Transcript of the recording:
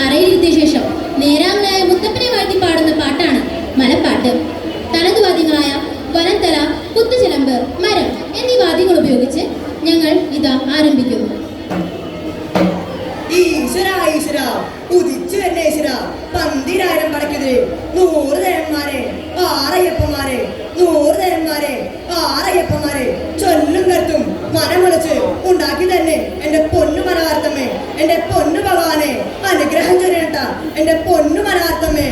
അറയിലിരുത്തിയ ശേഷം നേരാങ്ങളായ മുത്തപ്പനെ വാഴ്ത്തി പാടുന്ന പാട്ടാണ് മലപ്പാട്ട്. തനതു വാദ്യങ്ങളായ വനത്തല, കുത്തുചിലമ്പ്, മരം എന്നീ വാദ്യങ്ങൾ ഉപയോഗിച്ച് ഞങ്ങൾ ഇതാ ആരംഭിക്കുന്നു. ഈശ്വര ഈശ്വര ഉദിച്ചു തന്നെ ഈശ്വര, 10000 പടയ്ക്കെതിരെ 100 ദേവന്മാരെ, 6 അയ്യപ്പന്മാരെ, 100 ദേവന്മാരെ, 6 അയ്യപ്പന്മാരെ, ചൊല്ലും കത്തും മനമുളച്ച് ഉണ്ടാക്കി തന്നെ എന്റെ പൊന്നു മനവാർത്തമ്മേ, എന്റെ പൊന്നു ഭഗവാനെ അനുഗ്രഹം ചൊരിയട്ട എന്റെ പൊന്നു മനവാർത്തമ്മേ.